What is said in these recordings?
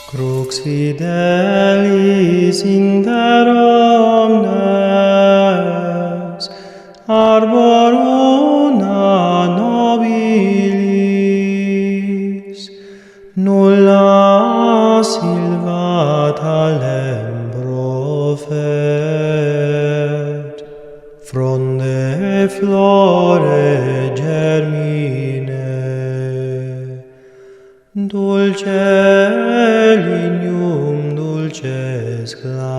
Crux fidelis inter omnes, arbor una nobilis, nulla silvata lembro fet, fronde flore germine, dulce lignum dulces clavos,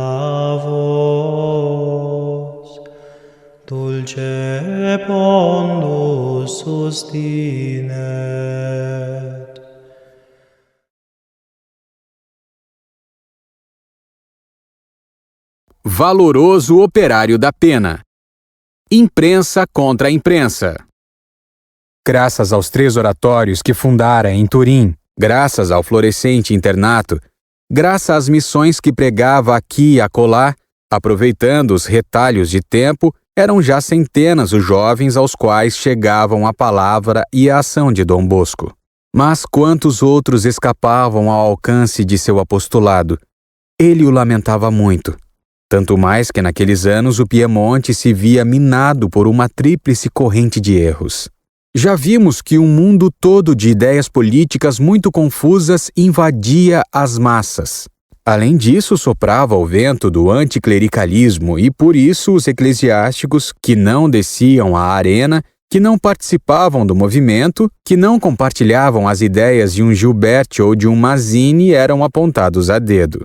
dulce pondus sustinet. Valoroso operário da pena. Imprensa contra a imprensa. Graças aos 3 oratórios que fundara em Turim, graças ao florescente internato, graças às missões que pregava aqui e acolá, aproveitando os retalhos de tempo, eram já centenas os jovens aos quais chegavam a palavra e a ação de Dom Bosco. Mas quantos outros escapavam ao alcance de seu apostolado? Ele o lamentava muito. Tanto mais que naqueles anos o Piemonte se via minado por uma tríplice corrente de erros. Já vimos que um mundo todo de ideias políticas muito confusas invadia as massas. Além disso, soprava o vento do anticlericalismo e, por isso, os eclesiásticos que não desciam à arena, que não participavam do movimento, que não compartilhavam as ideias de um Gilbert ou de um Mazzini eram apontados a dedo.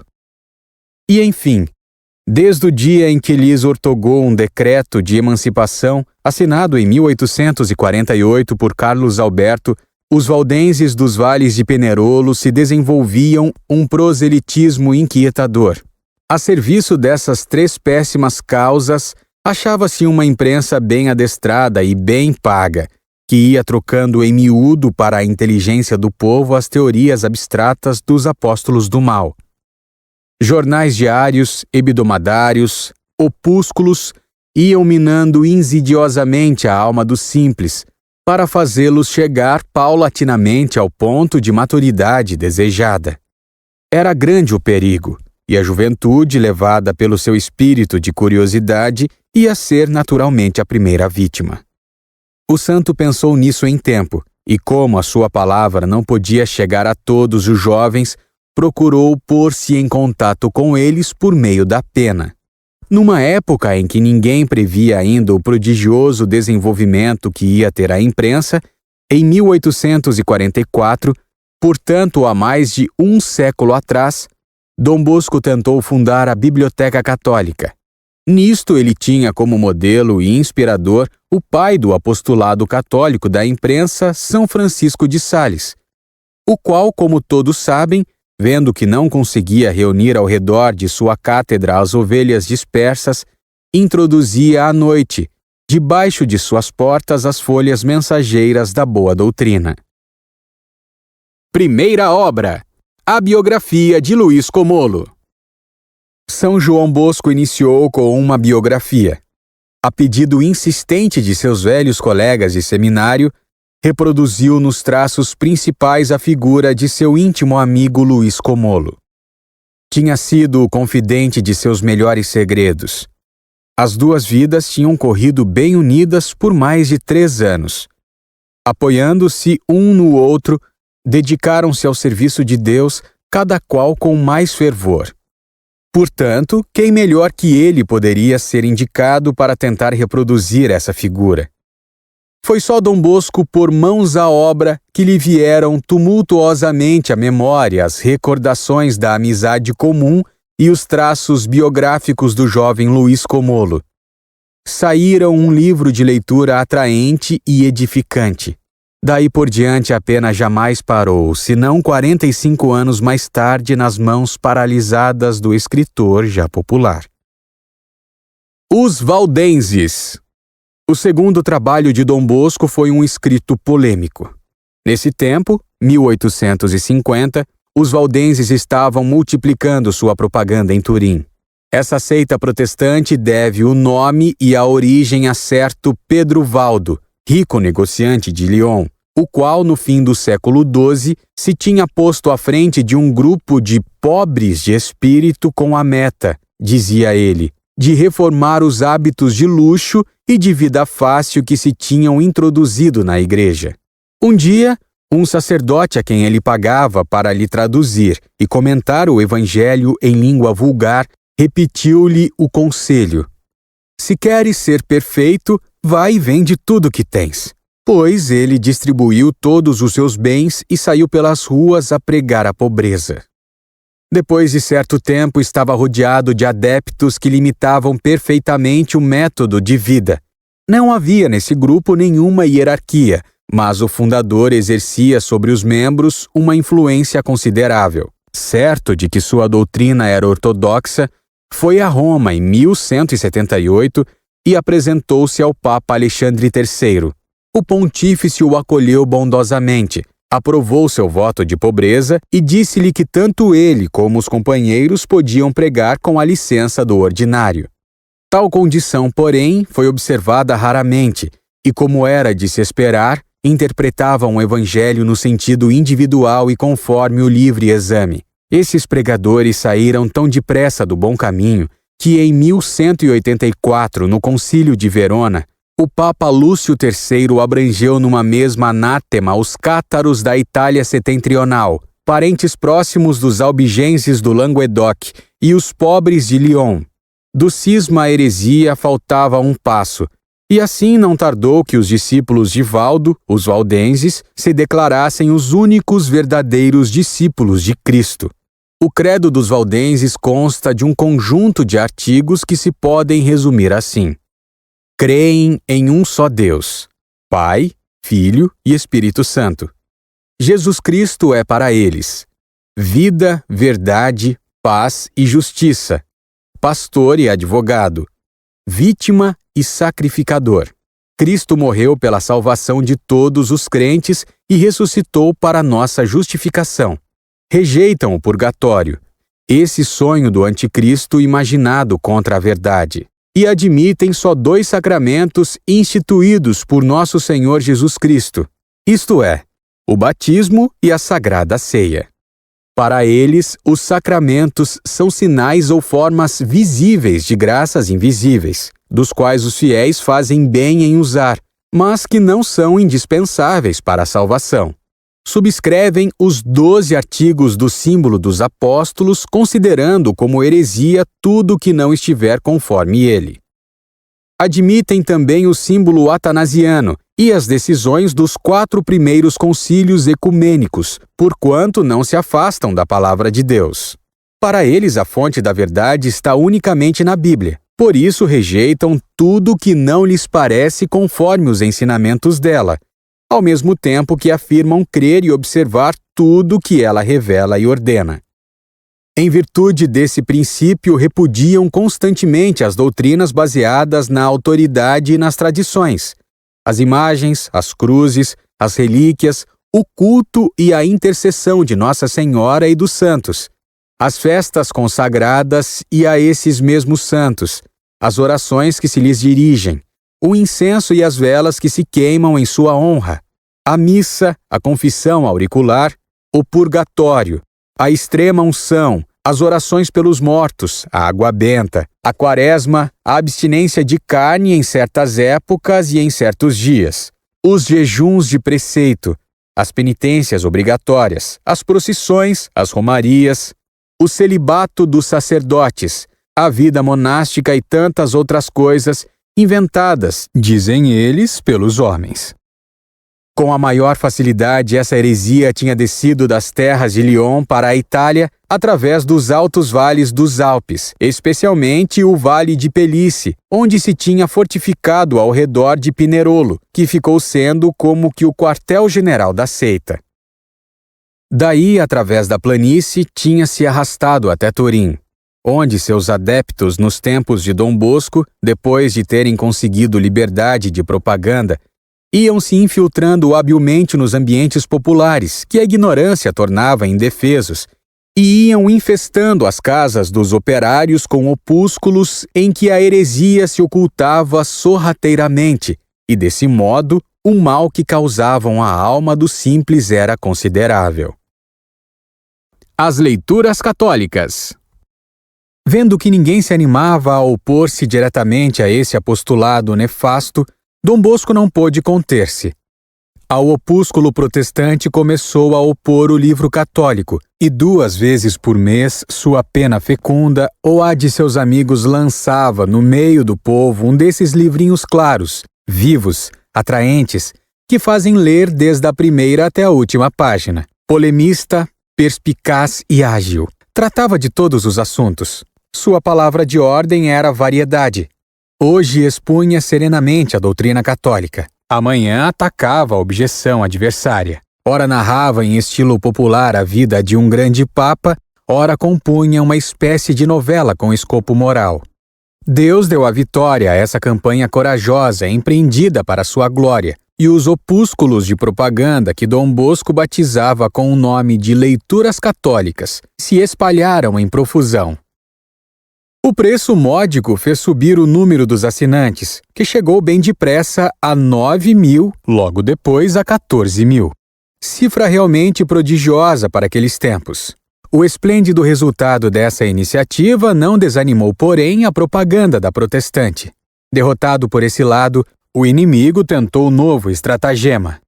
E, enfim, desde o dia em que lhes ortogou um decreto de emancipação, assinado em 1848 por Carlos Alberto, os valdenses dos vales de Penerolo se desenvolviam um proselitismo inquietador. A serviço dessas 3 péssimas causas, achava-se uma imprensa bem adestrada e bem paga, que ia trocando em miúdo para a inteligência do povo as teorias abstratas dos apóstolos do mal. Jornais diários, hebdomadários, opúsculos iam minando insidiosamente a alma dos simples, para fazê-los chegar paulatinamente ao ponto de maturidade desejada. Era grande o perigo, e a juventude, levada pelo seu espírito de curiosidade, ia ser naturalmente a primeira vítima. O santo pensou nisso em tempo, e como a sua palavra não podia chegar a todos os jovens, procurou pôr-se em contato com eles por meio da pena. Numa época em que ninguém previa ainda o prodigioso desenvolvimento que ia ter a imprensa, em 1844, portanto há mais de um século atrás, Dom Bosco tentou fundar a Biblioteca Católica. Nisto ele tinha como modelo e inspirador o pai do apostolado católico da imprensa, São Francisco de Sales, o qual, como todos sabem, vendo que não conseguia reunir ao redor de sua cátedra as ovelhas dispersas, introduzia à noite, debaixo de suas portas, as folhas mensageiras da boa doutrina. Primeira obra: a biografia de Luís Comolo. São João Bosco iniciou com uma biografia. A pedido insistente de seus velhos colegas de seminário, reproduziu nos traços principais a figura de seu íntimo amigo Luís Comolo. Tinha sido o confidente de seus melhores segredos. As 2 vidas tinham corrido bem unidas por mais de 3 anos. Apoiando-se um no outro, dedicaram-se ao serviço de Deus, cada qual com mais fervor. Portanto, quem melhor que ele poderia ser indicado para tentar reproduzir essa figura? Foi só Dom Bosco pôr mãos à obra que lhe vieram tumultuosamente à memória as recordações da amizade comum e os traços biográficos do jovem Luís Comolo. Saíram um livro de leitura atraente e edificante. Daí por diante a pena jamais parou, senão 45 anos mais tarde nas mãos paralisadas do escritor já popular. Os Valdenses. O segundo trabalho de Dom Bosco foi um escrito polêmico. Nesse tempo, 1850, os valdenses estavam multiplicando sua propaganda em Turim. Essa seita protestante deve o nome e a origem a certo Pedro Valdo, rico negociante de Lyon, o qual no fim do século XII se tinha posto à frente de um grupo de pobres de espírito com a meta, dizia ele, de reformar os hábitos de luxo e de vida fácil que se tinham introduzido na igreja. Um dia, um sacerdote a quem ele pagava para lhe traduzir e comentar o evangelho em língua vulgar, repetiu-lhe o conselho: se queres ser perfeito, vai e vende tudo que tens. Pois ele distribuiu todos os seus bens e saiu pelas ruas a pregar a pobreza. Depois de certo tempo, estava rodeado de adeptos que limitavam perfeitamente o método de vida. Não havia nesse grupo nenhuma hierarquia, mas o fundador exercia sobre os membros uma influência considerável. Certo de que sua doutrina era ortodoxa, foi a Roma em 1178 e apresentou-se ao Papa Alexandre III. O pontífice o acolheu bondosamente, aprovou seu voto de pobreza e disse-lhe que tanto ele como os companheiros podiam pregar com a licença do ordinário. Tal condição, porém, foi observada raramente e, como era de se esperar, interpretavam o evangelho no sentido individual e conforme o livre exame. Esses pregadores saíram tão depressa do bom caminho que em 1184, no Concílio de Verona, o Papa Lúcio III abrangeu numa mesma anátema os cátaros da Itália setentrional, parentes próximos dos albigenses do Languedoc e os pobres de Lyon. Do cisma à heresia faltava um passo, e assim não tardou que os discípulos de Valdo, os valdenses, se declarassem os únicos verdadeiros discípulos de Cristo. O credo dos valdenses consta de um conjunto de artigos que se podem resumir assim: creem em um só Deus, Pai, Filho e Espírito Santo. Jesus Cristo é para eles vida, verdade, paz e justiça, pastor e advogado, vítima e sacrificador. Cristo morreu pela salvação de todos os crentes e ressuscitou para nossa justificação. Rejeitam o purgatório, esse sonho do anticristo imaginado contra a verdade, e admitem só 2 sacramentos instituídos por nosso Senhor Jesus Cristo, isto é, o batismo e a Sagrada Ceia. Para eles, os sacramentos são sinais ou formas visíveis de graças invisíveis, dos quais os fiéis fazem bem em usar, mas que não são indispensáveis para a salvação. Subscrevem os 12 artigos do símbolo dos apóstolos, considerando como heresia tudo que não estiver conforme ele. Admitem também o símbolo atanasiano e as decisões dos 4 primeiros concílios ecumênicos, porquanto não se afastam da palavra de Deus. Para eles, a fonte da verdade está unicamente na Bíblia. Por isso, rejeitam tudo que não lhes parece conforme os ensinamentos dela, ao mesmo tempo que afirmam crer e observar tudo que ela revela e ordena. Em virtude desse princípio, repudiam constantemente as doutrinas baseadas na autoridade e nas tradições, as imagens, as cruzes, as relíquias, o culto e a intercessão de Nossa Senhora e dos santos, as festas consagradas e a esses mesmos santos, as orações que se lhes dirigem, o incenso e as velas que se queimam em sua honra, a missa, a confissão auricular, o purgatório, a extrema unção, as orações pelos mortos, a água benta, a quaresma, a abstinência de carne em certas épocas e em certos dias, os jejuns de preceito, as penitências obrigatórias, as procissões, as romarias, o celibato dos sacerdotes, a vida monástica e tantas outras coisas inventadas, dizem eles, pelos homens. Com a maior facilidade, essa heresia tinha descido das terras de Lyon para a Itália através dos altos vales dos Alpes, especialmente o Vale de Pelice, onde se tinha fortificado ao redor de Pinerolo, que ficou sendo como que o quartel-general da seita. Daí, através da planície, tinha se arrastado até Turim, onde seus adeptos nos tempos de Dom Bosco, depois de terem conseguido liberdade de propaganda, iam se infiltrando habilmente nos ambientes populares, que a ignorância tornava indefesos, e iam infestando as casas dos operários com opúsculos em que a heresia se ocultava sorrateiramente, e desse modo o mal que causavam à alma do simples era considerável. As leituras católicas. Vendo que ninguém se animava a opor-se diretamente a esse apostolado nefasto, Dom Bosco não pôde conter-se. Ao opúsculo protestante começou a opor o livro católico, e 2 vezes por mês sua pena fecunda ou a de seus amigos lançava no meio do povo um desses livrinhos claros, vivos, atraentes, que fazem ler desde a primeira até a última página. Polemista, perspicaz e ágil. Tratava de todos os assuntos. Sua palavra de ordem era variedade. Hoje expunha serenamente a doutrina católica. Amanhã atacava a objeção adversária. Ora narrava em estilo popular a vida de um grande papa, ora compunha uma espécie de novela com escopo moral. Deus deu a vitória a essa campanha corajosa, empreendida para sua glória, e os opúsculos de propaganda que Dom Bosco batizava com o nome de leituras católicas se espalharam em profusão. O preço módico fez subir o número dos assinantes, que chegou bem depressa a 9.000, logo depois a 14.000. Cifra realmente prodigiosa para aqueles tempos. O esplêndido resultado dessa iniciativa não desanimou, porém, a propaganda da protestante. Derrotado por esse lado, o inimigo tentou novo estratagema.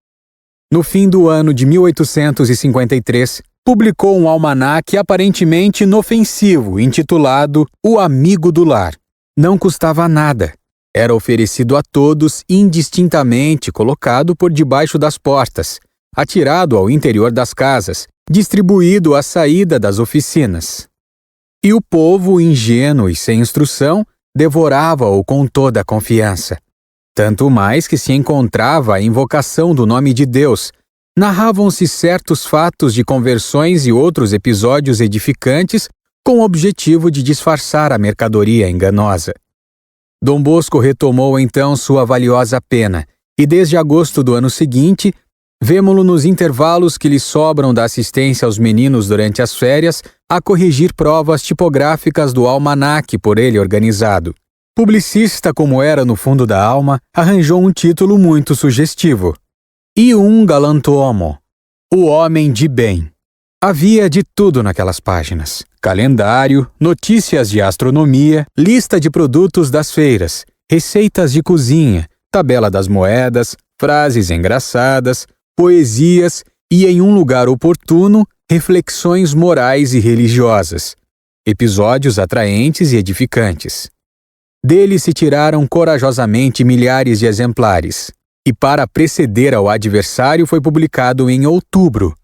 No fim do ano de 1853, publicou um almanaque aparentemente inofensivo, intitulado O Amigo do Lar. Não custava nada. Era oferecido a todos indistintamente, colocado por debaixo das portas, atirado ao interior das casas, distribuído à saída das oficinas. E o povo, ingênuo e sem instrução, devorava-o com toda a confiança. Tanto mais que se encontrava a invocação do nome de Deus. Narravam-se certos fatos de conversões e outros episódios edificantes com o objetivo de disfarçar a mercadoria enganosa. Dom Bosco retomou então sua valiosa pena, e desde agosto do ano seguinte, vemo-lo nos intervalos que lhe sobram da assistência aos meninos durante as férias a corrigir provas tipográficas do almanaque por ele organizado. Publicista como era no fundo da alma, arranjou um título muito sugestivo. E um galantomo, o homem de bem. Havia de tudo naquelas páginas. Calendário, notícias de astronomia, lista de produtos das feiras, receitas de cozinha, tabela das moedas, frases engraçadas, poesias e, em um lugar oportuno, reflexões morais e religiosas. Episódios atraentes e edificantes. Dele se tiraram corajosamente milhares de exemplares. E para preceder ao adversário foi publicado em outubro.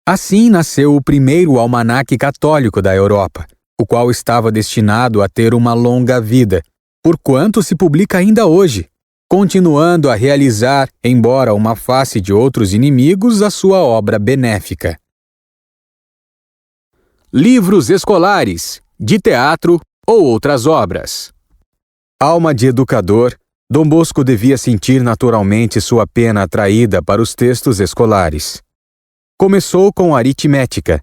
Assim nasceu o primeiro almanaque católico da Europa, o qual estava destinado a ter uma longa vida, porquanto se publica ainda hoje, continuando a realizar, embora uma face de outros inimigos, a sua obra benéfica. Livros escolares, de teatro ou outras obras. Alma de educador, Dom Bosco devia sentir naturalmente sua pena atraída para os textos escolares. Começou com aritmética.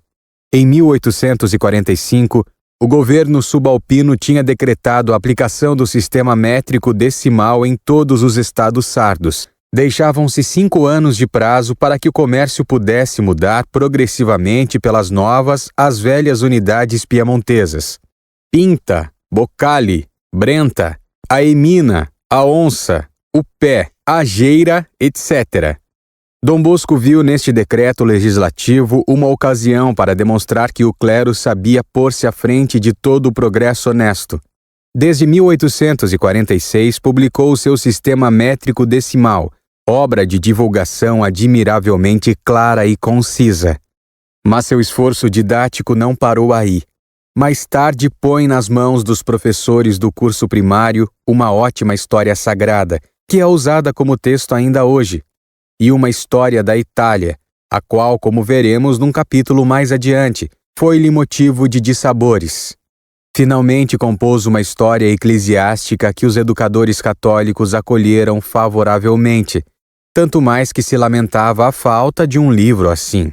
Em 1845, o governo subalpino tinha decretado a aplicação do sistema métrico decimal em todos os estados sardos. Deixavam-se 5 anos de prazo para que o comércio pudesse mudar progressivamente pelas novas às velhas unidades piemontesas. Pinta, Boccali, Brenta, a Emina, a onça, o pé, a geira, etc. Dom Bosco viu neste decreto legislativo uma ocasião para demonstrar que o clero sabia pôr-se à frente de todo o progresso honesto. Desde 1846 publicou o seu sistema métrico decimal, obra de divulgação admiravelmente clara e concisa. Mas seu esforço didático não parou aí. Mais tarde põe nas mãos dos professores do curso primário uma ótima história sagrada, que é usada como texto ainda hoje, e uma história da Itália, a qual, como veremos num capítulo mais adiante, foi-lhe motivo de dissabores. Finalmente compôs uma história eclesiástica que os educadores católicos acolheram favoravelmente, tanto mais que se lamentava a falta de um livro assim.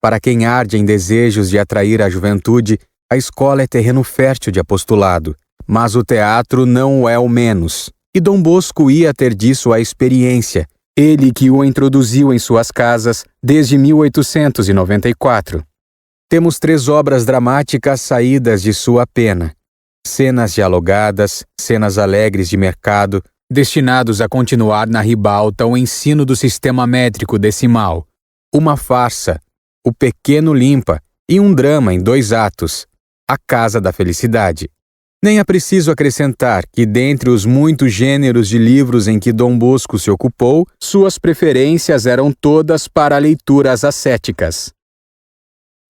Para quem arde em desejos de atrair a juventude, a escola é terreno fértil de apostolado, mas o teatro não o é o menos, e Dom Bosco ia ter disso a experiência, Ele que o introduziu em suas casas desde 1894. Temos 3 obras dramáticas saídas de sua pena. Cenas dialogadas, cenas alegres de mercado, destinados a continuar na ribalta o ensino do sistema métrico decimal. Uma farsa, O Pequeno Limpa, e um drama em 2 atos, A Casa da Felicidade. Nem é preciso acrescentar que, dentre os muitos gêneros de livros em que Dom Bosco se ocupou, suas preferências eram todas para leituras ascéticas.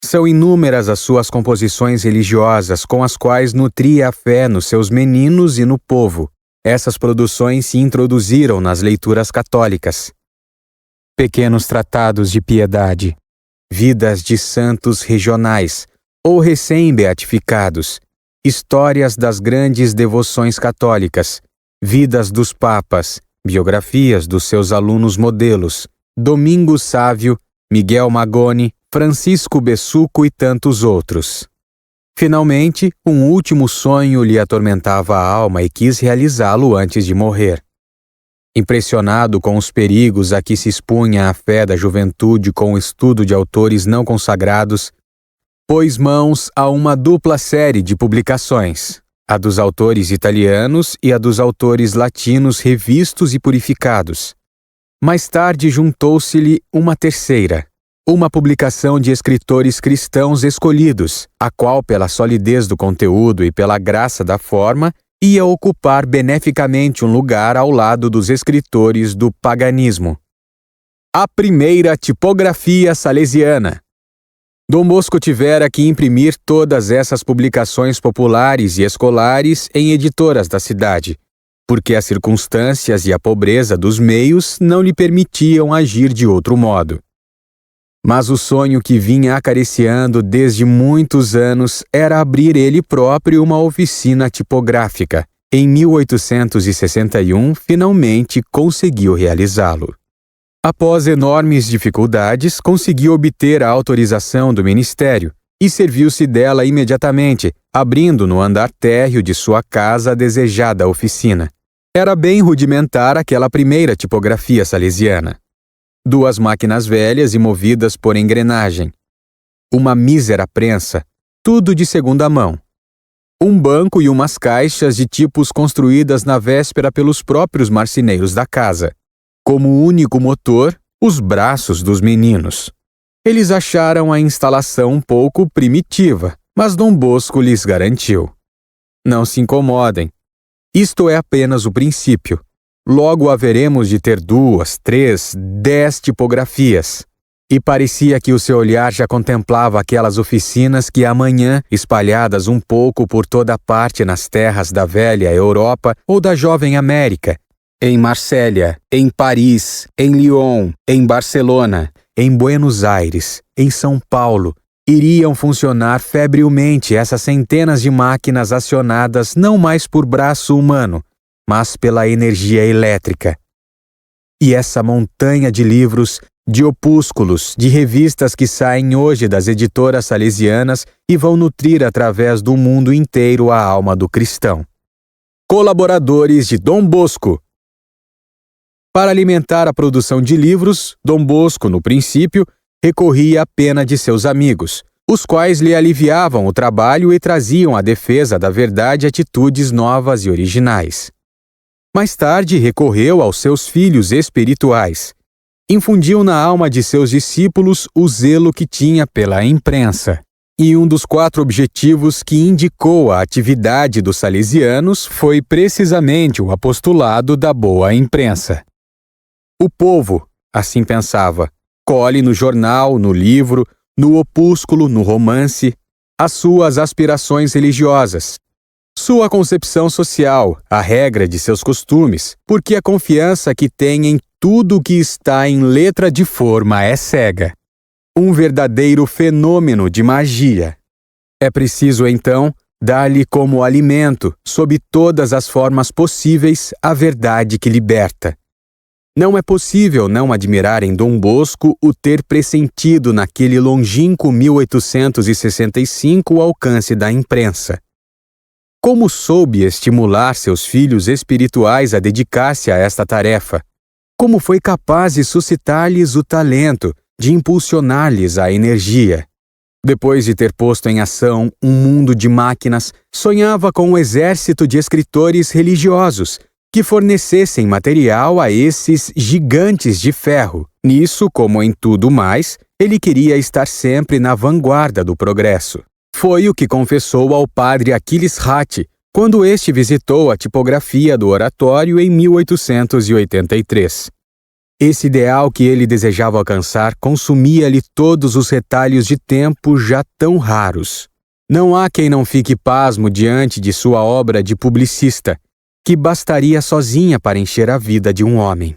São inúmeras as suas composições religiosas com as quais nutria a fé nos seus meninos e no povo. Essas produções se introduziram nas leituras católicas. Pequenos tratados de piedade, vidas de santos regionais ou recém-beatificados, histórias das grandes devoções católicas, vidas dos papas, biografias dos seus alunos modelos, Domingos Sávio, Miguel Magone, Francisco Bessuco e tantos outros. Finalmente, um último sonho lhe atormentava a alma e quis realizá-lo antes de morrer. Impressionado com os perigos a que se expunha a fé da juventude com o estudo de autores não consagrados, pôs mãos a uma dupla série de publicações, a dos autores italianos e a dos autores latinos revistos e purificados. Mais tarde juntou-se-lhe uma terceira, uma publicação de escritores cristãos escolhidos, a qual, pela solidez do conteúdo e pela graça da forma, ia ocupar beneficamente um lugar ao lado dos escritores do paganismo. A primeira tipografia salesiana. Dom Bosco tivera que imprimir todas essas publicações populares e escolares em editoras da cidade, porque as circunstâncias e a pobreza dos meios não lhe permitiam agir de outro modo. Mas o sonho que vinha acariciando desde muitos anos era abrir ele próprio uma oficina tipográfica. Em 1861, finalmente conseguiu realizá-lo. Após enormes dificuldades, conseguiu obter a autorização do Ministério e serviu-se dela imediatamente, abrindo no andar térreo de sua casa a desejada oficina. Era bem rudimentar aquela primeira tipografia salesiana. 2 máquinas velhas e movidas por engrenagem. Uma mísera prensa, tudo de segunda mão. Um banco e umas caixas de tipos construídas na véspera pelos próprios marceneiros da casa. Como único motor, os braços dos meninos. Eles acharam a instalação um pouco primitiva, mas Dom Bosco lhes garantiu: não se incomodem. Isto é apenas o princípio. Logo haveremos de ter 2, 3, 10 tipografias. E parecia que o seu olhar já contemplava aquelas oficinas que amanhã, espalhadas um pouco por toda parte nas terras da velha Europa ou da jovem América, em Marsella, em Paris, em Lyon, em Barcelona, em Buenos Aires, em São Paulo, iriam funcionar febrilmente essas centenas de máquinas acionadas não mais por braço humano, mas pela energia elétrica. E essa montanha de livros, de opúsculos, de revistas que saem hoje das editoras salesianas e vão nutrir através do mundo inteiro a alma do cristão. Colaboradores de Dom Bosco. Para alimentar a produção de livros, Dom Bosco, no princípio, recorria à pena de seus amigos, os quais lhe aliviavam o trabalho e traziam à defesa da verdade atitudes novas e originais. Mais tarde recorreu aos seus filhos espirituais. Infundiu na alma de seus discípulos o zelo que tinha pela imprensa. E um dos 4 objetivos que indicou a atividade dos salesianos foi precisamente o apostolado da boa imprensa. O povo, assim pensava, colhe no jornal, no livro, no opúsculo, no romance, as suas aspirações religiosas, sua concepção social, a regra de seus costumes, porque a confiança que tem em tudo que está em letra de forma é cega. Um verdadeiro fenômeno de magia. É preciso, então, dar-lhe como alimento, sob todas as formas possíveis, a verdade que liberta. Não é possível não admirar em Dom Bosco o ter pressentido naquele longínquo 1865 o alcance da imprensa. Como soube estimular seus filhos espirituais a dedicar-se a esta tarefa? Como foi capaz de suscitar-lhes o talento, de impulsionar-lhes a energia? Depois de ter posto em ação um mundo de máquinas, sonhava com um exército de escritores religiosos que fornecessem material a esses gigantes de ferro. Nisso, como em tudo mais, ele queria estar sempre na vanguarda do progresso. Foi o que confessou ao padre Aquiles Ratti quando este visitou a tipografia do oratório em 1883. Esse ideal que ele desejava alcançar consumia-lhe todos os retalhos de tempo já tão raros. Não há quem não fique pasmo diante de sua obra de publicista, que bastaria sozinha para encher a vida de um homem.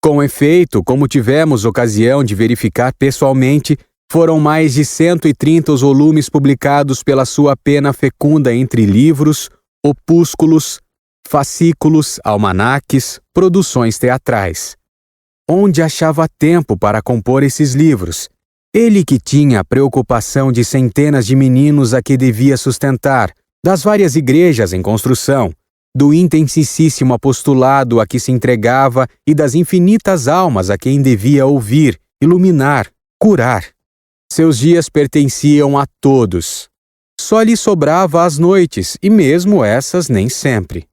Com efeito, como tivemos ocasião de verificar pessoalmente, foram mais de 130 os volumes publicados pela sua pena fecunda entre livros, opúsculos, fascículos, almanaques, produções teatrais. Onde achava tempo para compor esses livros? Ele que tinha a preocupação de centenas de meninos a que devia sustentar, das várias igrejas em construção, do intensíssimo apostolado a que se entregava e das infinitas almas a quem devia ouvir, iluminar, curar. Seus dias pertenciam a todos. Só lhe sobrava as noites, e mesmo essas nem sempre.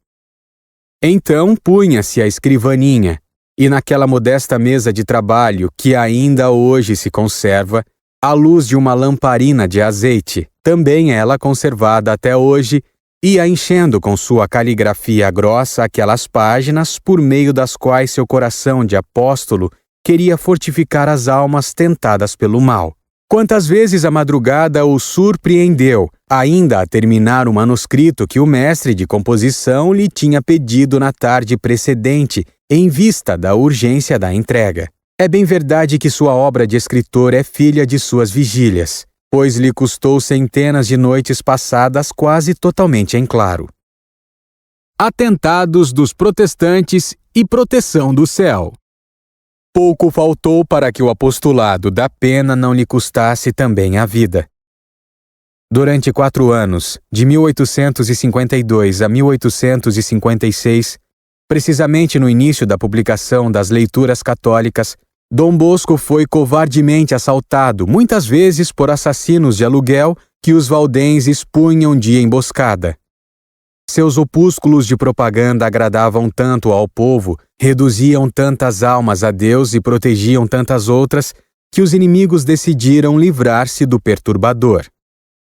Então punha-se à escrivaninha, e naquela modesta mesa de trabalho, que ainda hoje se conserva, à luz de uma lamparina de azeite, também ela conservada até hoje, ia enchendo com sua caligrafia grossa aquelas páginas por meio das quais seu coração de apóstolo queria fortificar as almas tentadas pelo mal. Quantas vezes a madrugada o surpreendeu, ainda a terminar o manuscrito que o mestre de composição lhe tinha pedido na tarde precedente, em vista da urgência da entrega. É bem verdade que sua obra de escritor é filha de suas vigílias, pois lhe custou centenas de noites passadas quase totalmente em claro. Atentados dos protestantes e proteção do céu. Pouco faltou para que o apostolado da pena não lhe custasse também a vida. Durante 4 anos, de 1852 a 1856, precisamente no início da publicação das leituras católicas, Dom Bosco foi covardemente assaltado, muitas vezes por assassinos de aluguel que os valdenses punham de emboscada. Seus opúsculos de propaganda agradavam tanto ao povo, reduziam tantas almas a Deus e protegiam tantas outras, que os inimigos decidiram livrar-se do perturbador.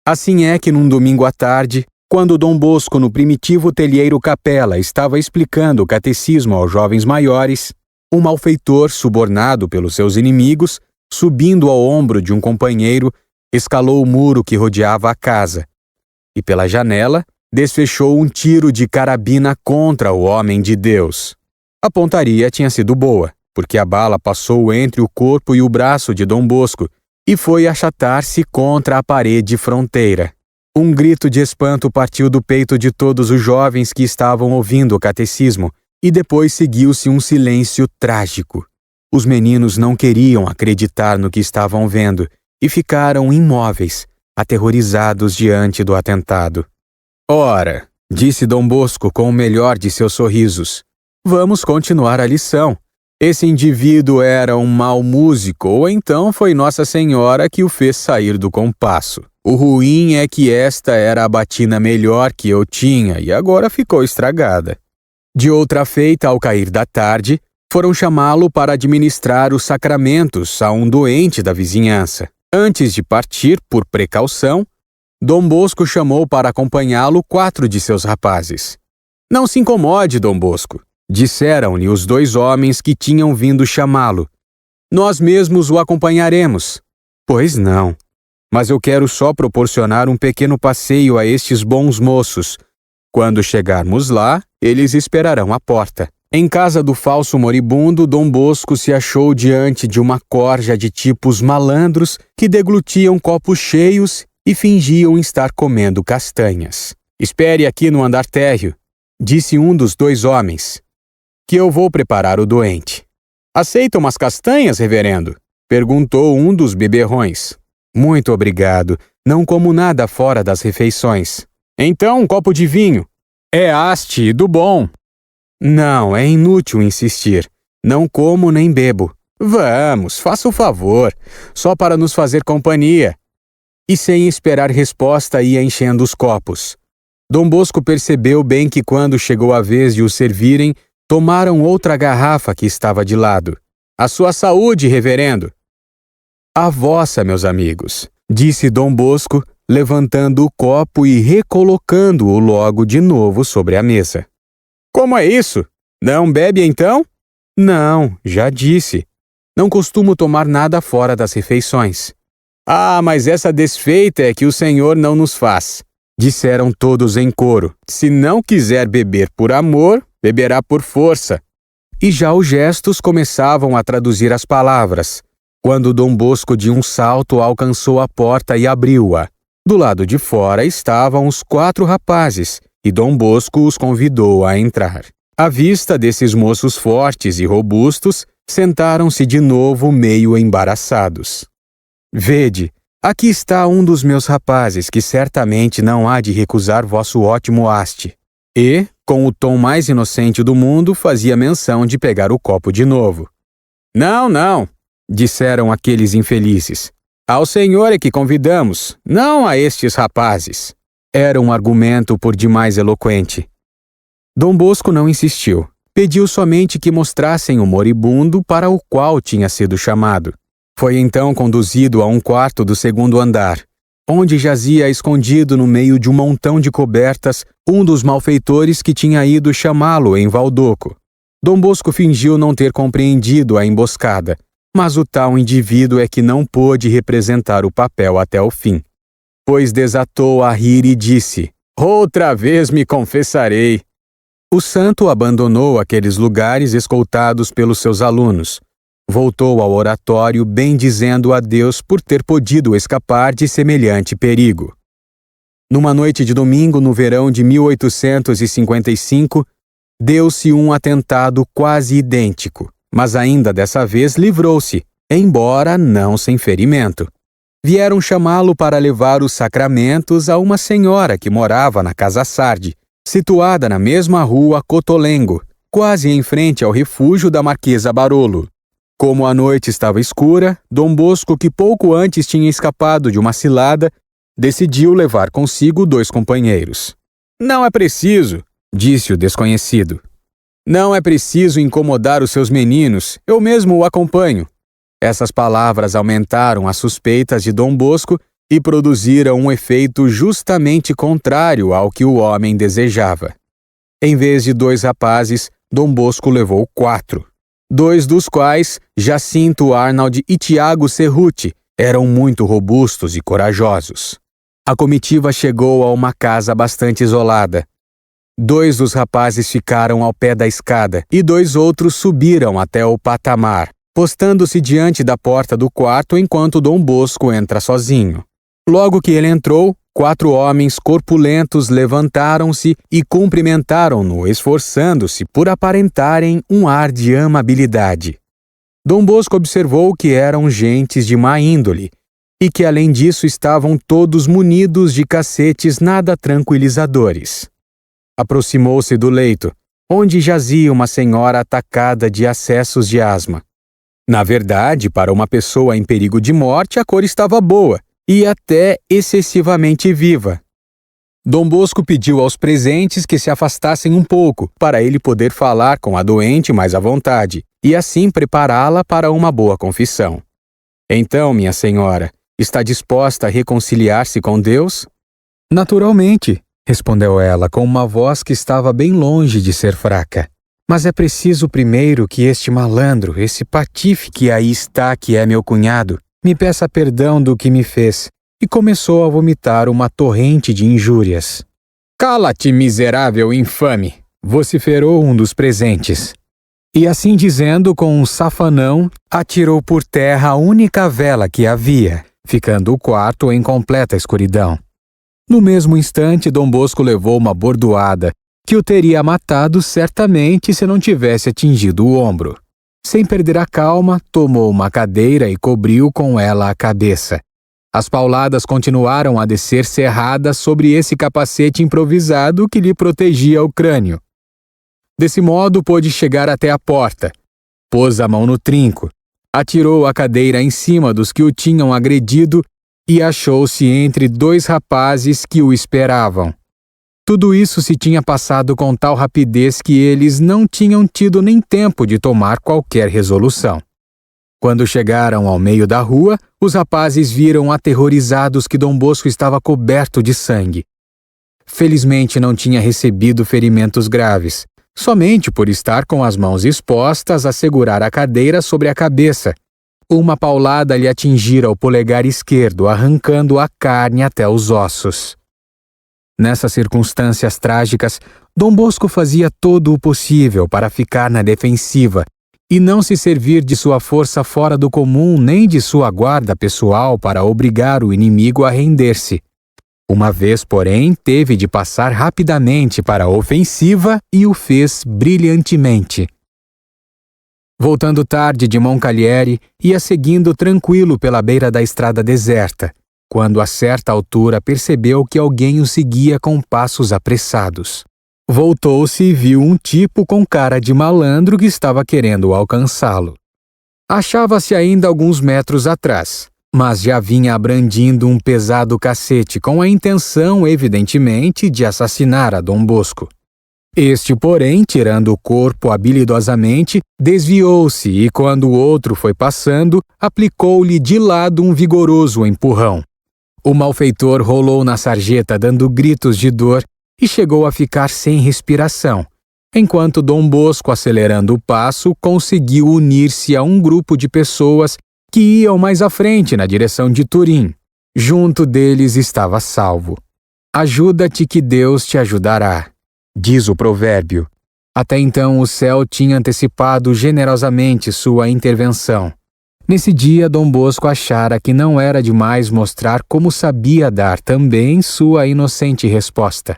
Assim é que num domingo à tarde, quando Dom Bosco no primitivo telheiro capela estava explicando o catecismo aos jovens maiores, um malfeitor subornado pelos seus inimigos, subindo ao ombro de um companheiro, escalou o muro que rodeava a casa e pela janela desfechou um tiro de carabina contra o homem de Deus. A pontaria tinha sido boa, porque a bala passou entre o corpo e o braço de Dom Bosco e foi achatar-se contra a parede fronteira. Um grito de espanto partiu do peito de todos os jovens que estavam ouvindo o catecismo, e depois seguiu-se um silêncio trágico. Os meninos não queriam acreditar no que estavam vendo e ficaram imóveis, aterrorizados diante do atentado. Ora, disse Dom Bosco com o melhor de seus sorrisos, vamos continuar a lição. Esse indivíduo era um mau músico ou então foi Nossa Senhora que o fez sair do compasso. O ruim é que esta era a batina melhor que eu tinha e agora ficou estragada. De outra feita, ao cair da tarde, foram chamá-lo para administrar os sacramentos a um doente da vizinhança. Antes de partir, por precaução, Dom Bosco chamou para acompanhá-lo 4 de seus rapazes. Não se incomode, Dom Bosco, disseram-lhe os 2 homens que tinham vindo chamá-lo. Nós mesmos o acompanharemos. Pois não, mas eu quero só proporcionar um pequeno passeio a estes bons moços. Quando chegarmos lá, eles esperarão à porta. Em casa do falso moribundo, Dom Bosco se achou diante de uma corja de tipos malandros que deglutiam copos cheios e fingiam estar comendo castanhas. Espere aqui no andar térreo, disse um dos 2 homens, que eu vou preparar o doente. Aceita umas castanhas, reverendo? Perguntou um dos beberrões. Muito obrigado, não como nada fora das refeições. Então, um copo de vinho. É haste do bom. Não, é inútil insistir. Não como nem bebo. Vamos, faça o favor, só para nos fazer companhia. E sem esperar resposta ia enchendo os copos. Dom Bosco percebeu bem que quando chegou a vez de os servirem, tomaram outra garrafa que estava de lado. A sua saúde, reverendo. A vossa, meus amigos, disse Dom Bosco, levantando o copo e recolocando-o logo de novo sobre a mesa. Como é isso? Não bebe então? Não, já disse. Não costumo tomar nada fora das refeições. Ah, mas essa desfeita é que o Senhor não nos faz, disseram todos em coro. Se não quiser beber por amor, beberá por força. E já os gestos começavam a traduzir as palavras, quando Dom Bosco de um salto alcançou a porta e abriu-a. Do lado de fora estavam os 4 rapazes, e Dom Bosco os convidou a entrar. À vista desses moços fortes e robustos, sentaram-se de novo meio embaraçados. Vede, aqui está um dos meus rapazes que certamente não há de recusar vosso ótimo haste. E, com o tom mais inocente do mundo, fazia menção de pegar o copo de novo. Não, não, disseram aqueles infelizes. Ao Senhor é que convidamos, não a estes rapazes. Era um argumento por demais eloquente. Dom Bosco não insistiu. Pediu somente que mostrassem o moribundo para o qual tinha sido chamado. Foi então conduzido a um quarto do 2º andar, onde jazia escondido no meio de um montão de cobertas um dos malfeitores que tinha ido chamá-lo em Valdoco. Dom Bosco fingiu não ter compreendido a emboscada, mas o tal indivíduo é que não pôde representar o papel até o fim, pois desatou a rir e disse: "Outra vez me confessarei." O santo abandonou aqueles lugares escoltados pelos seus alunos. Voltou ao oratório bendizendo a Deus por ter podido escapar de semelhante perigo. Numa noite de domingo no verão de 1855, deu-se um atentado quase idêntico, mas ainda dessa vez livrou-se, embora não sem ferimento. Vieram chamá-lo para levar os sacramentos a uma senhora que morava na Casa Sardi, situada na mesma rua Cotolengo, quase em frente ao refúgio da Marquesa Barolo. Como a noite estava escura, Dom Bosco, que pouco antes tinha escapado de uma cilada, decidiu levar consigo 2 companheiros. "Não é preciso", disse o desconhecido. "Não é preciso incomodar os seus meninos, eu mesmo o acompanho." Essas palavras aumentaram as suspeitas de Dom Bosco e produziram um efeito justamente contrário ao que o homem desejava. Em vez de 2 rapazes, Dom Bosco levou 4. 2 dos quais, Jacinto Arnald e Tiago Cerruti, eram muito robustos e corajosos. A comitiva chegou a uma casa bastante isolada. 2 dos rapazes ficaram ao pé da escada e 2 outros subiram até o patamar, postando-se diante da porta do quarto enquanto Dom Bosco entra sozinho. Logo que ele entrou, 4 homens corpulentos levantaram-se e cumprimentaram-no, esforçando-se por aparentarem um ar de amabilidade. Dom Bosco observou que eram gentes de má índole e que, além disso, estavam todos munidos de cacetes nada tranquilizadores. Aproximou-se do leito, onde jazia uma senhora atacada de acessos de asma. Na verdade, para uma pessoa em perigo de morte, a cor estava boa e até excessivamente viva. Dom Bosco pediu aos presentes que se afastassem um pouco, para ele poder falar com a doente mais à vontade, e assim prepará-la para uma boa confissão. "Então, minha senhora, está disposta a reconciliar-se com Deus?" "Naturalmente", respondeu ela com uma voz que estava bem longe de ser fraca. "Mas é preciso primeiro que este malandro, esse patife que aí está, que é meu cunhado, me peça perdão do que me fez." E começou a vomitar uma torrente de injúrias. "Cala-te, miserável infame!" vociferou um dos presentes. E assim dizendo, com um safanão, atirou por terra a única vela que havia, ficando o quarto em completa escuridão. No mesmo instante, Dom Bosco levou uma bordoada, que o teria matado certamente se não tivesse atingido o ombro. Sem perder a calma, tomou uma cadeira e cobriu com ela a cabeça. As pauladas continuaram a descer cerradas sobre esse capacete improvisado que lhe protegia o crânio. Desse modo, pôde chegar até a porta. pôs a mão no trinco, atirou a cadeira em cima dos que o tinham agredido e achou-se entre dois rapazes que o esperavam. Tudo isso se tinha passado com tal rapidez que eles não tinham tido nem tempo de tomar qualquer resolução. Quando chegaram ao meio da rua, os rapazes viram aterrorizados que Dom Bosco estava coberto de sangue. Felizmente não tinha recebido ferimentos graves, somente por estar com as mãos expostas a segurar a cadeira sobre a cabeça. Uma paulada lhe atingira o polegar esquerdo, arrancando a carne até os ossos. Nessas circunstâncias trágicas, Dom Bosco fazia todo o possível para ficar na defensiva e não se servir de sua força fora do comum nem de sua guarda pessoal para obrigar o inimigo a render-se. Uma vez, porém, teve de passar rapidamente para a ofensiva e o fez brilhantemente. Voltando tarde de Moncalieri, ia seguindo tranquilo pela beira da estrada deserta, quando a certa altura percebeu que alguém o seguia com passos apressados. Voltou-se e viu um tipo com cara de malandro que estava querendo alcançá-lo. Achava-se ainda alguns metros atrás, mas já vinha abrandindo um pesado cacete com a intenção, evidentemente, de assassinar a Dom Bosco. Este, porém, tirando o corpo habilidosamente, desviou-se e, quando o outro foi passando, aplicou-lhe de lado um vigoroso empurrão. O malfeitor rolou na sarjeta dando gritos de dor e chegou a ficar sem respiração, enquanto Dom Bosco, acelerando o passo, conseguiu unir-se a um grupo de pessoas que iam mais à frente na direção de Turim. Junto deles estava salvo. Ajuda-te que Deus te ajudará, diz o provérbio. Até então o céu tinha antecipado generosamente sua intervenção. Nesse dia, Dom Bosco achara que não era demais mostrar como sabia dar também sua inocente resposta.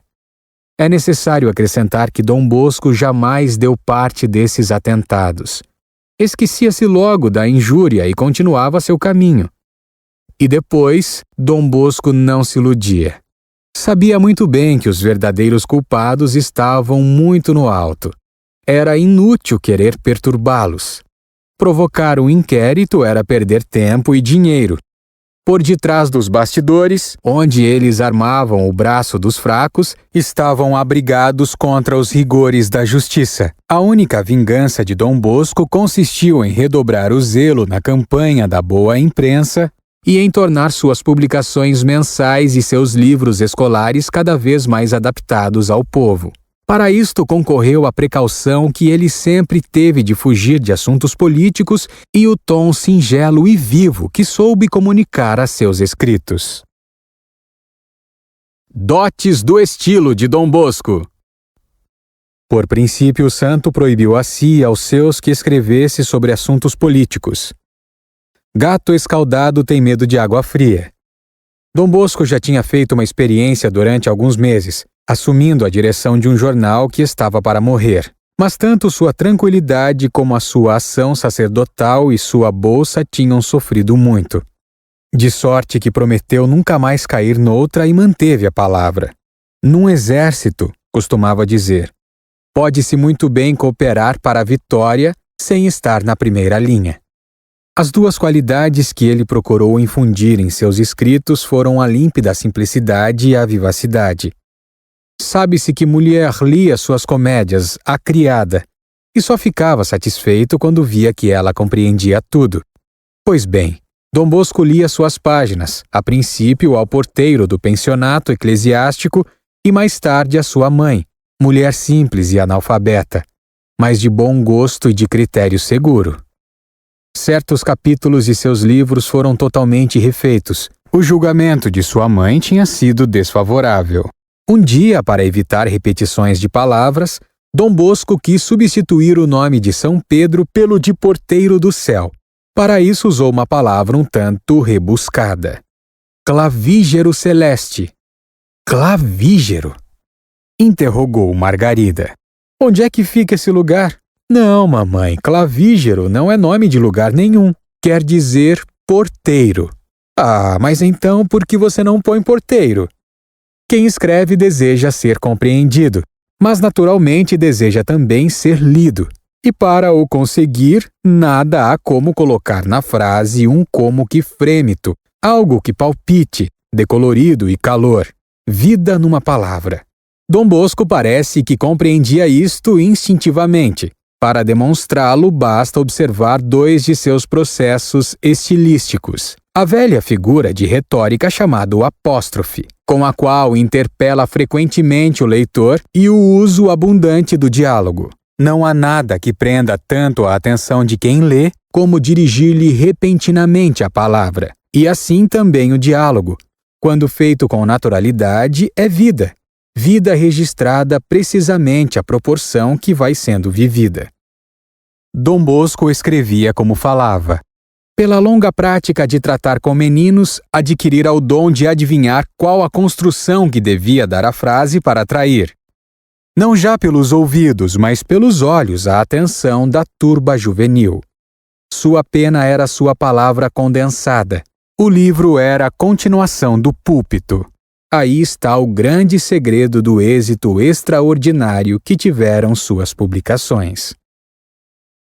É necessário acrescentar que Dom Bosco jamais deu parte desses atentados. Esquecia-se logo da injúria e continuava seu caminho. E depois, Dom Bosco não se iludia. Sabia muito bem que os verdadeiros culpados estavam muito no alto. Era inútil querer perturbá-los. Provocar um inquérito era perder tempo e dinheiro. Por detrás dos bastidores, onde eles armavam o braço dos fracos, estavam abrigados contra os rigores da justiça. A única vingança de Dom Bosco consistiu em redobrar o zelo na campanha da boa imprensa e em tornar suas publicações mensais e seus livros escolares cada vez mais adaptados ao povo. Para isto concorreu a precaução que ele sempre teve de fugir de assuntos políticos e o tom singelo e vivo que soube comunicar a seus escritos. Dotes do estilo de Dom Bosco. Por princípio, o santo proibiu a si e aos seus que escrevesse sobre assuntos políticos. Gato escaldado tem medo de água fria. Dom Bosco já tinha feito uma experiência durante alguns meses, assumindo a direção de um jornal que estava para morrer. Mas tanto sua tranquilidade como a sua ação sacerdotal e sua bolsa tinham sofrido muito. De sorte que prometeu nunca mais cair noutra e manteve a palavra. Num exército, costumava dizer, pode-se muito bem cooperar para a vitória sem estar na primeira linha. As duas qualidades que ele procurou infundir em seus escritos foram a límpida simplicidade e a vivacidade. Sabe-se que mulher lia suas comédias, A Criada, e só ficava satisfeito quando via que ela compreendia tudo. Pois bem, Dom Bosco lia suas páginas, a princípio ao porteiro do pensionato eclesiástico e mais tarde à sua mãe, mulher simples e analfabeta, mas de bom gosto e de critério seguro. Certos capítulos de seus livros foram totalmente refeitos. O julgamento de sua mãe tinha sido desfavorável. Um dia, para evitar repetições de palavras, Dom Bosco quis substituir o nome de São Pedro pelo de Porteiro do Céu. Para isso usou uma palavra um tanto rebuscada. Clavígero celeste. Clavígero? Interrogou Margarida. Onde é que fica esse lugar? Não, mamãe, clavígero não é nome de lugar nenhum. Quer dizer porteiro. Ah, mas então por que você não põe porteiro? Quem escreve deseja ser compreendido, mas naturalmente deseja também ser lido. E para o conseguir, nada há como colocar na frase um como que frêmito, algo que palpite, decolorido e calor. Vida numa palavra. Dom Bosco parece que compreendia isto instintivamente. Para demonstrá-lo, basta observar dois de seus processos estilísticos. A velha figura de retórica chamada apóstrofe, com a qual interpela frequentemente o leitor, e o uso abundante do diálogo. Não há nada que prenda tanto a atenção de quem lê como dirigir-lhe repentinamente a palavra. E assim também o diálogo, quando feito com naturalidade, é vida. Vida registrada precisamente à proporção que vai sendo vivida. Dom Bosco escrevia como falava. Pela longa prática de tratar com meninos, adquirira o dom de adivinhar qual a construção que devia dar à frase para atrair. Não já pelos ouvidos, mas pelos olhos a atenção da turba juvenil. Sua pena era sua palavra condensada. O livro era a continuação do púlpito. Aí está o grande segredo do êxito extraordinário que tiveram suas publicações.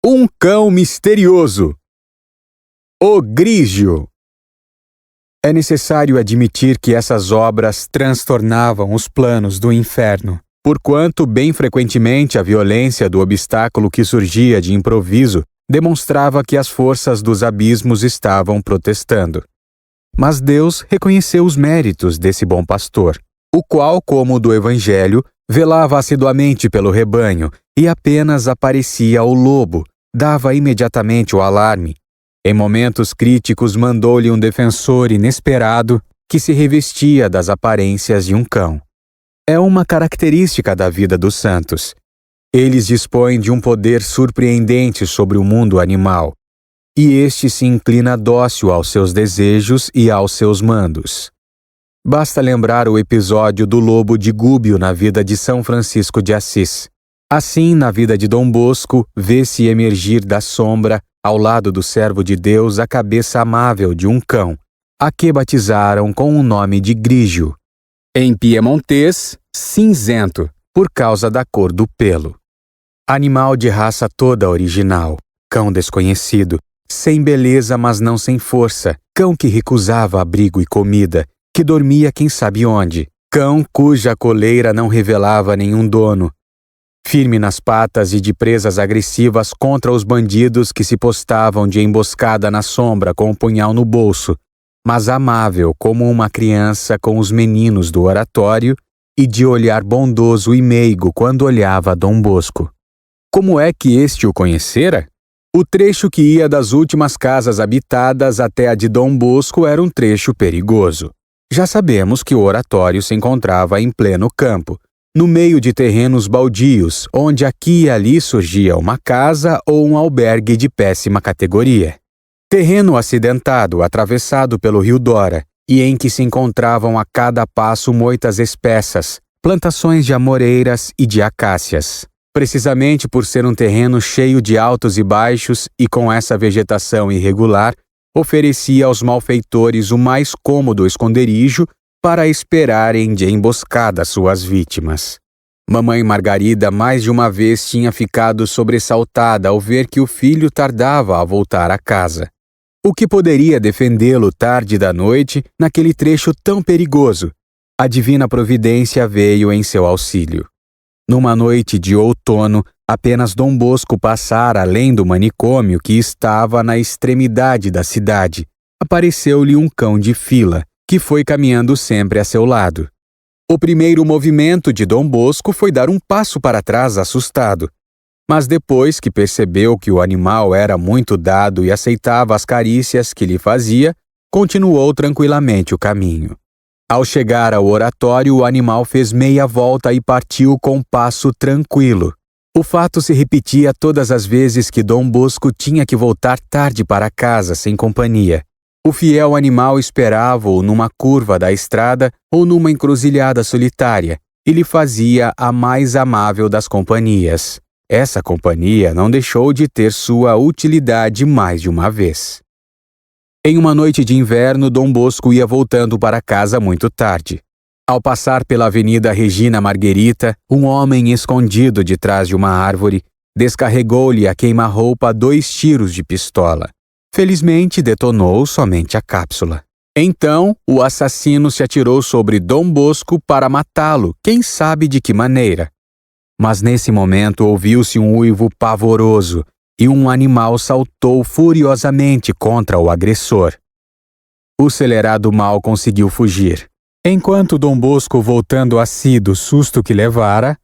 Um cão misterioso. O Grígio. É necessário admitir que essas obras transtornavam os planos do inferno, porquanto bem frequentemente a violência do obstáculo que surgia de improviso demonstrava que as forças dos abismos estavam protestando. Mas Deus reconheceu os méritos desse bom pastor, o qual, como o do Evangelho, velava assiduamente pelo rebanho e apenas aparecia o lobo, dava imediatamente o alarme. Em momentos críticos mandou-lhe um defensor inesperado que se revestia das aparências de um cão. É uma característica da vida dos santos. Eles dispõem de um poder surpreendente sobre o mundo animal, e este se inclina dócil aos seus desejos e aos seus mandos. Basta lembrar o episódio do lobo de Gúbio na vida de São Francisco de Assis. Assim, na vida de Dom Bosco, vê-se emergir da sombra, ao lado do servo de Deus, a cabeça amável de um cão, a que batizaram com o nome de Grígio. Em piemontês, cinzento, por causa da cor do pelo. Animal de raça toda original, cão desconhecido, sem beleza mas não sem força, cão que recusava abrigo e comida, que dormia quem sabe onde, cão cuja coleira não revelava nenhum dono, firme nas patas e de presas agressivas contra os bandidos que se postavam de emboscada na sombra com o punhal no bolso, mas amável como uma criança com os meninos do oratório e de olhar bondoso e meigo quando olhava Dom Bosco. Como é que este o conhecera? O trecho que ia das últimas casas habitadas até a de Dom Bosco era um trecho perigoso. Já sabemos que o oratório se encontrava em pleno campo, no meio de terrenos baldios, onde aqui e ali surgia uma casa ou um albergue de péssima categoria. Terreno acidentado, atravessado pelo rio Dora, e em que se encontravam a cada passo moitas espessas, plantações de amoreiras e de acácias. Precisamente por ser um terreno cheio de altos e baixos e com essa vegetação irregular, oferecia aos malfeitores o mais cômodo esconderijo para esperarem de emboscada suas vítimas. Mamãe Margarida mais de uma vez tinha ficado sobressaltada ao ver que o filho tardava a voltar a casa. O que poderia defendê-lo tarde da noite naquele trecho tão perigoso? A divina providência veio em seu auxílio. Numa noite de outono, apenas Dom Bosco passara além do manicômio que estava na extremidade da cidade. Apareceu-lhe um cão de fila, que foi caminhando sempre a seu lado. O primeiro movimento de Dom Bosco foi dar um passo para trás assustado. Mas depois que percebeu que o animal era muito dado e aceitava as carícias que lhe fazia, continuou tranquilamente o caminho. Ao chegar ao oratório, o animal fez meia volta e partiu com passo tranquilo. O fato se repetia todas as vezes que Dom Bosco tinha que voltar tarde para casa sem companhia. O fiel animal esperava-o numa curva da estrada ou numa encruzilhada solitária e lhe fazia a mais amável das companhias. Essa companhia não deixou de ter sua utilidade mais de uma vez. Em uma noite de inverno, Dom Bosco ia voltando para casa muito tarde. Ao passar pela Avenida Regina Margherita, um homem escondido de trás de uma árvore descarregou-lhe a queima-roupa 2 tiros de pistola. Felizmente, detonou somente a cápsula. Então, o assassino se atirou sobre Dom Bosco para matá-lo, quem sabe de que maneira. Mas nesse momento ouviu-se um uivo pavoroso e um animal saltou furiosamente contra o agressor. O celerado mal conseguiu fugir, enquanto Dom Bosco, voltando a si do susto que levara,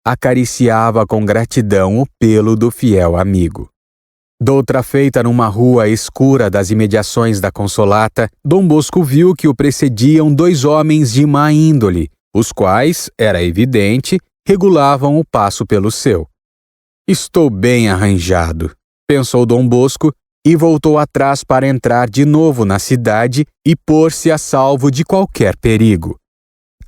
acariciava com gratidão o pelo do fiel amigo. Doutra feita numa rua escura das imediações da Consolata, Dom Bosco viu que o precediam 2 homens de má índole, os quais, era evidente, regulavam o passo pelo seu. Estou bem arranjado, pensou Dom Bosco, e voltou atrás para entrar de novo na cidade e pôr-se a salvo de qualquer perigo.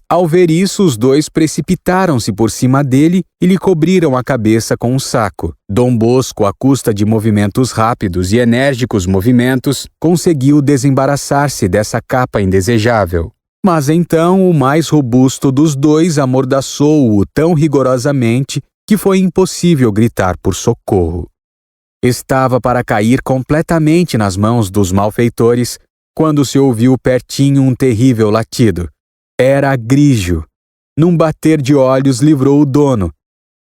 Ao ver isso, os 2 precipitaram-se por cima dele e lhe cobriram a cabeça com um saco. Dom Bosco, à custa de movimentos rápidos e enérgicos movimentos, conseguiu desembaraçar-se dessa capa indesejável. Mas então o mais robusto dos 2 amordaçou-o tão rigorosamente que foi impossível gritar por socorro. Estava para cair completamente nas mãos dos malfeitores quando se ouviu pertinho um terrível latido. Era Grígio. Num bater de olhos livrou o dono,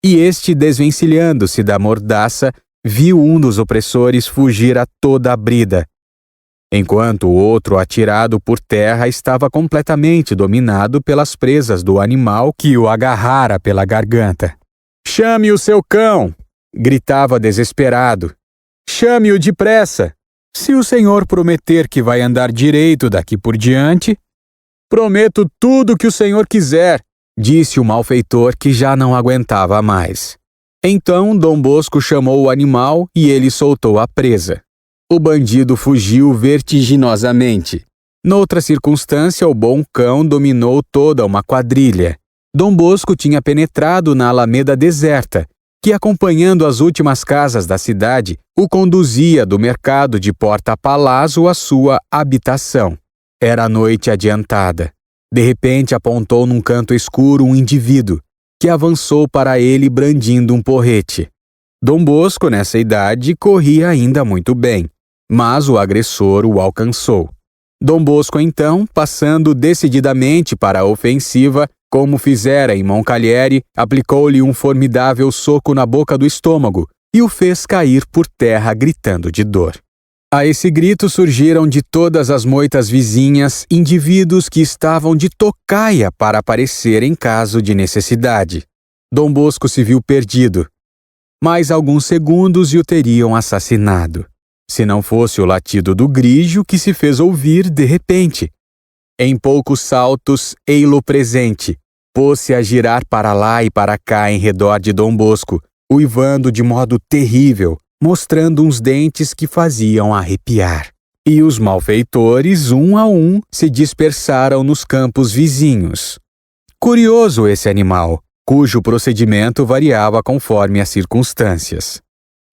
e este, desvencilhando-se da mordaça, viu um dos opressores fugir a toda a brida, enquanto o outro, atirado por terra, estava completamente dominado pelas presas do animal que o agarrara pela garganta. "Chame o seu cão!" gritava desesperado. "Chame-o depressa! Se o senhor prometer que vai andar direito daqui por diante..." "Prometo tudo o que o senhor quiser", disse o malfeitor, que já não aguentava mais. Então Dom Bosco chamou o animal e ele soltou a presa. O bandido fugiu vertiginosamente. Noutra circunstância, o bom cão dominou toda uma quadrilha. Dom Bosco tinha penetrado na alameda deserta, que, acompanhando as últimas casas da cidade, o conduzia do mercado de Porta Palazzo à sua habitação. Era a noite adiantada. De repente apontou num canto escuro um indivíduo, que avançou para ele brandindo um porrete. Dom Bosco, nessa idade, corria ainda muito bem, mas o agressor o alcançou. Dom Bosco, então, passando decididamente para a ofensiva, como fizera em Moncalieri, aplicou-lhe um formidável soco na boca do estômago e o fez cair por terra gritando de dor. A esse grito surgiram de todas as moitas vizinhas indivíduos que estavam de tocaia para aparecer em caso de necessidade. Dom Bosco se viu perdido. Mais alguns segundos e o teriam assassinado, se não fosse o latido do Grígio que se fez ouvir de repente. Em poucos saltos, ei-lo presente, pôs-se a girar para lá e para cá em redor de Dom Bosco, uivando de modo terrível, mostrando uns dentes que faziam arrepiar. E os malfeitores, um a um, se dispersaram nos campos vizinhos. Curioso esse animal, cujo procedimento variava conforme as circunstâncias.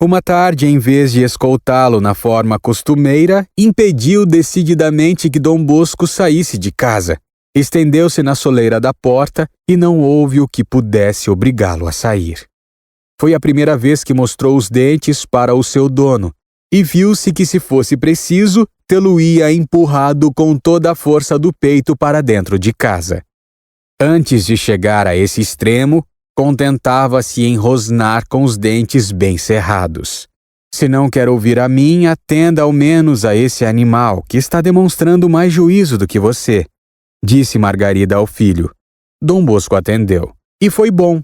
Uma tarde, em vez de escoltá-lo na forma costumeira, impediu decididamente que Dom Bosco saísse de casa. Estendeu-se na soleira da porta e não houve o que pudesse obrigá-lo a sair. Foi a primeira vez que mostrou os dentes para o seu dono, e viu-se que, se fosse preciso, tê-lo-ia empurrado com toda a força do peito para dentro de casa. Antes de chegar a esse extremo, contentava-se em rosnar com os dentes bem cerrados. "Se não quer ouvir a mim, atenda ao menos a esse animal, que está demonstrando mais juízo do que você", disse Margarida ao filho. Dom Bosco atendeu. E foi bom,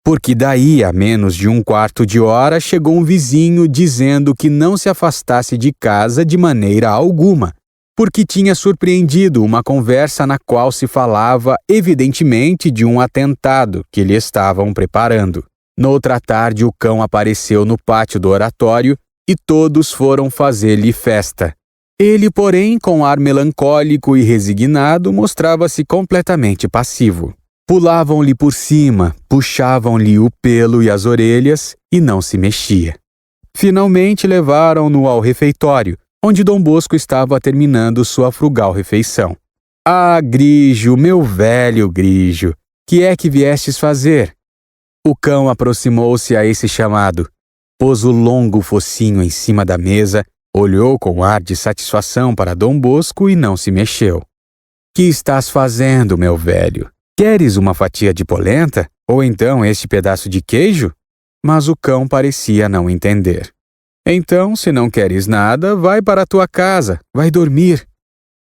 porque daí a menos de um quarto de hora chegou um vizinho dizendo que não se afastasse de casa de maneira alguma, porque tinha surpreendido uma conversa na qual se falava evidentemente de um atentado que lhe estavam preparando. Noutra tarde o cão apareceu no pátio do oratório e todos foram fazer-lhe festa. Ele, porém, com ar melancólico e resignado, mostrava-se completamente passivo. Pulavam-lhe por cima, puxavam-lhe o pelo e as orelhas e não se mexia. Finalmente levaram-no ao refeitório, onde Dom Bosco estava terminando sua frugal refeição. "Ah, Grígio, meu velho Grígio, que é que viestes fazer?" O cão aproximou-se a esse chamado, pôs o longo focinho em cima da mesa, olhou com ar de satisfação para Dom Bosco e não se mexeu. Que estás fazendo, meu velho? Queres uma fatia de polenta? Ou então este pedaço de queijo? Mas o cão parecia não entender. Então, se não queres nada, vai para a tua casa, vai dormir.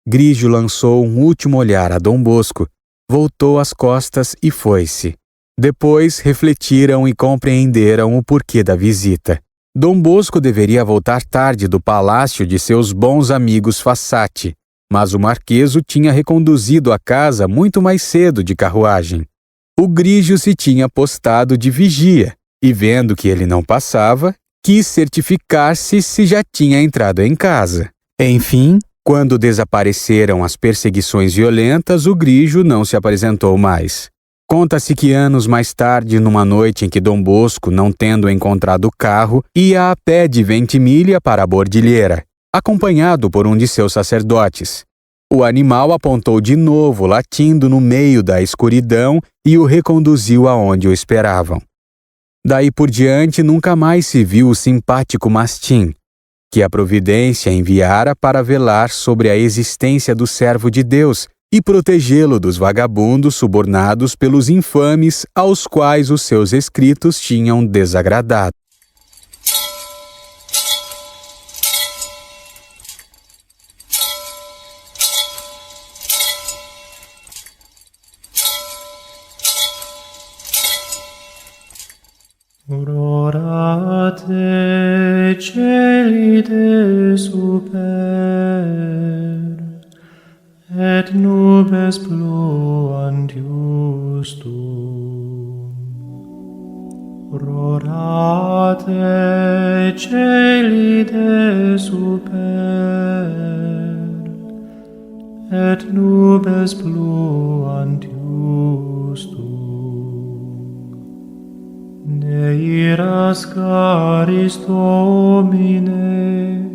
Grigio lançou um último olhar a Dom Bosco, voltou as costas e foi-se. Depois refletiram e compreenderam o porquê da visita. Dom Bosco deveria voltar tarde do palácio de seus bons amigos Fassati, mas o marquês o tinha reconduzido à casa muito mais cedo de carruagem. O Grigio se tinha postado de vigia e, vendo que ele não passava, quis certificar-se se já tinha entrado em casa. Enfim, quando desapareceram as perseguições violentas, o Grigio não se apresentou mais. Conta-se que anos mais tarde, numa noite em que Dom Bosco, não tendo encontrado o carro, ia a pé de Ventimiglia para a Bordilheira, acompanhado por um de seus sacerdotes. O animal apontou de novo, latindo no meio da escuridão, e o reconduziu aonde o esperavam. Daí por diante nunca mais se viu o simpático mastim, que a providência enviara para velar sobre a existência do servo de Deus e protegê-lo dos vagabundos subornados pelos infames aos quais os seus escritos tinham desagradado. Aurora te celi de super, et nubes pluant justum. Aurora te celi de super, et nubes pluant justum. Ne iras caris Domine,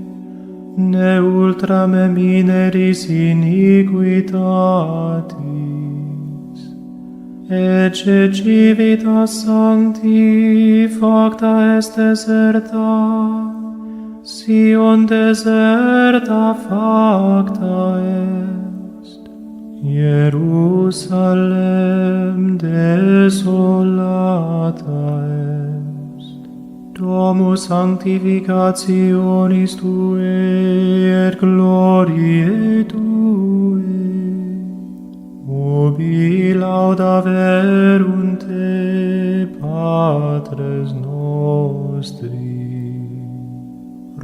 ne ultra me mineris iniquitatis, ecce civitas sancti facta est deserta, Sion deserta facta est. Jerusalem desolata est, domus sanctificationis Tuae et gloriae Tuae, ubi laudaverunt te Patres nostri.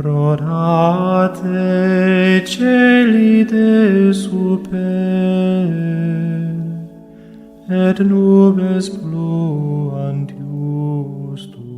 Rodate celi de super, et nubes pluant justum.